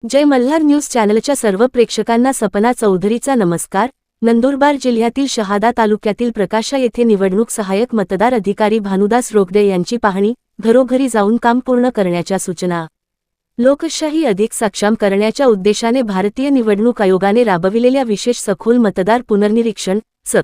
जय Malhar news चॅनलच्या सर्व प्रेक्षकांना सपना चौधरीचा नमस्कार। नंदुरबार जिल्ह्यातील शहादा तालुक्यातील प्रकाशा येथे निवडणूक सहाय्यक मतदार अधिकारी भानुदास रोगदे यांची पाहणी, घरोघरी जाऊन काम पूर्ण करण्याच्या सूचना। लोकशाही अधिक सक्षम करण्याच्या उद्देशाने भारतीय निवडणूक आयोगाने राबविलेल्या विशेष सखोल मतदार पुनर्निरीक्षण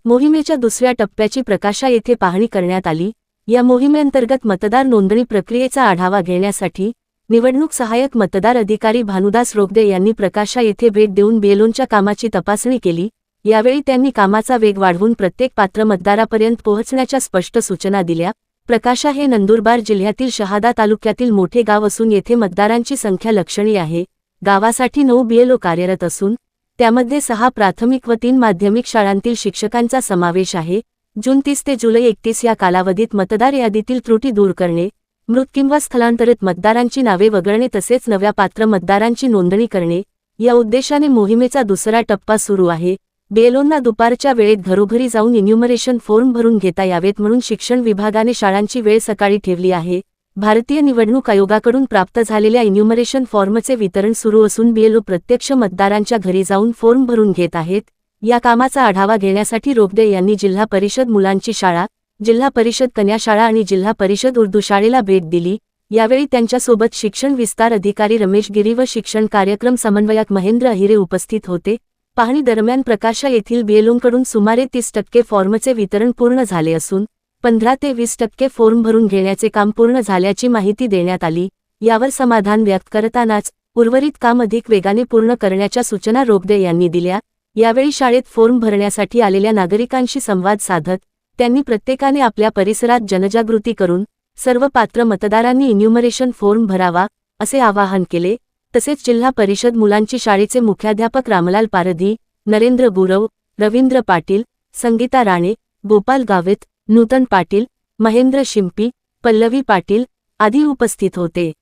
मोहिमेच्या दुसऱ्या टप्प्याची प्रकाशा येथे पाहणी करण्यात आली। या मोहिमेअंतर्गत मतदार नोंदणी प्रक्रियेचा आढावा घेण्यासाठी निवडणूक सहाय्यक मतदार अधिकारी भानुदास रोगदे यांनी प्रकाशा येथे भेट देऊन बीएलओंच्या कामाची तपासणी केली। यावेळी त्यांनी कामाचा वेग वाढवून प्रत्येक पात्र मतदारापर्यंत पोहोचण्याच्या स्पष्ट सूचना दिल्या। प्रकाशा हे नंदुरबार जिल्ह्यातील शहादा तालुक्यातील मोठे गाव असून येथे मतदारांची संख्या लक्षणीय आहे। गावासाठी 9 बीएलओ कार्यरत असून त्यामध्ये 6 प्राथमिक व 3 माध्यमिक शाळांतील शिक्षकांचा समावेश आहे। जून 30 ते जुलै 31 या कालावधीत मतदार यादीतील त्रुटी दूर करणे, मृत किंवा स्थलांतरित मतदारांची नावे वगळणे तसेच नव्या पात्र मतदारांची नोंदणी करणे या उद्देशाने मोहिमेचा दुसरा टप्पा सुरू आहे। बीएलओंना दुपारच्या वेळेत घरोघरी जाऊन इन्युमरेशन फॉर्म भरून घेता यावेत म्हणून शिक्षण विभागाने शाळांची वेळ सकाळी ठेवली आहे। भारतीय निवडणूक आयोगाकडून प्राप्त झालेल्या इन्युमरेशन फॉर्मचे वितरण सुरू असून बीएलओ प्रत्यक्ष मतदारांच्या घरी जाऊन फॉर्म भरून घेत आहेत। या कामाचा आढावा घेण्यासाठी रोगदे यांनी जिल्हा परिषद मुलांची शाळा, जिल्हा परिषद कन्या शाळा आणि जिल्हा परिषद उर्दू शाळेला भेट दिली। यावेळी त्यांच्यासोबत शिक्षण विस्तार अधिकारी रमेश गिरी व शिक्षण कार्यक्रम समन्वयक महेंद्र अहिरे उपस्थित होते। पाहणी दरम्यान प्रकाशा येथील बीएलओंकडून सुमारे 30% फॉर्मचे वितरण पूर्ण झाले असून 15 ते 20% फॉर्म भरून घेण्याचे काम पूर्ण झाल्याची माहिती देण्यात आली। यावर समाधान व्यक्त करतानाच उर्वरित काम अधिक वेगाने पूर्ण करण्याच्या सूचना रोगदे यांनी दिल्या। यावेळी शाळेत फॉर्म भरण्यासाठी आलेल्या नागरिकांशी संवाद साधत त्यांनी प्रत्येकाने आपल्या परिसरात जनजागृती करून सर्व पात्र मतदारांनी इन्युमरेशन फॉर्म भरावा असे आवाहन केले। तसेच जिल्हा परिषद मुलांची शाळेचे मुख्याध्यापक रामलाल पारधी, नरेंद्र गुरव, रवींद्र पाटील, संगीता राणे, गोपाल गावित, नूतन पाटील, महेंद्र शिंपी, पल्लवी पाटील आदी उपस्थित होते।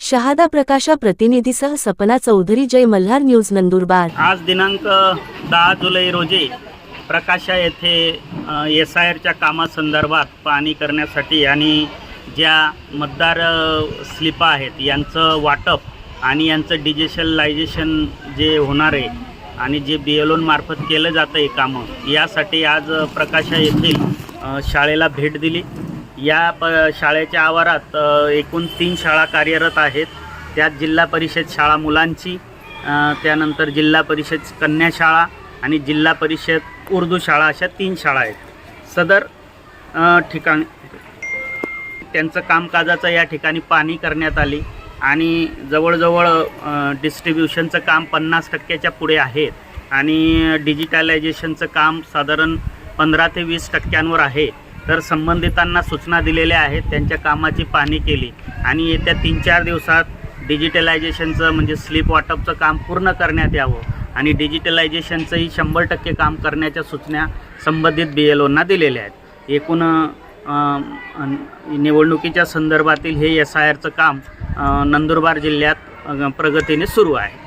शहादा प्रकाशा प्रतिनिधीसह सपना चौधरी, जय मल्हार न्यूज नंदुरबार। आज दिनांक 10 जुलै रोजी प्रकाशा येथे SIRच्या कामासंदर्भात पाहणी करण्यासाठी आणि ज्या मतदार स्लिपा आहेत यांचं वाटप आणि यांचं डिजिटलायझेशन जे होणार आहे आणि जे बीएलओंमार्फत केलं जातं आहे कामं, यासाठी आज प्रकाशा येथील शाळेला भेट दिली। या शाळेच्या आवारात एकूण 3 शाळा कार्यरत आहेत। त्यात जिल्हा परिषद शाळा मुलांची, त्यानंतर जिल्हा परिषद कन्या शाळा आणि जिल्हा परिषद उर्दू शाळा अशा 3 शाळा आहेत। सदर ठिकाणी त्यांचं कामकाजाचं या ठिकाणी पाहणी करण्यात आली आणि जवळजवळ डिस्ट्रीब्युशनचं काम 50%च्या पुढे आहे आणि डिजिटलायझेशनचं काम साधारण 15 ते 20%वर आहे। तर संबंधितांना सूचना दिलेल्या आहेत, त्यांच्या कामाची पाहणी केली आणि येत्या 3-4 दिवसात डिजिटलायझेशनचं म्हणजे स्लिप वाटपचं काम पूर्ण करण्यात यावं आणि डिजिटलायझेशनचंही 100% काम करण्याच्या सूचना संबंधित बीएलओंना दिलेल्या आहेत। एकूण निवडणुकीच्या संदर्भातील हे SIRचं काम नंदुरबार जिल्ह्यात प्रगतीने सुरू आहे।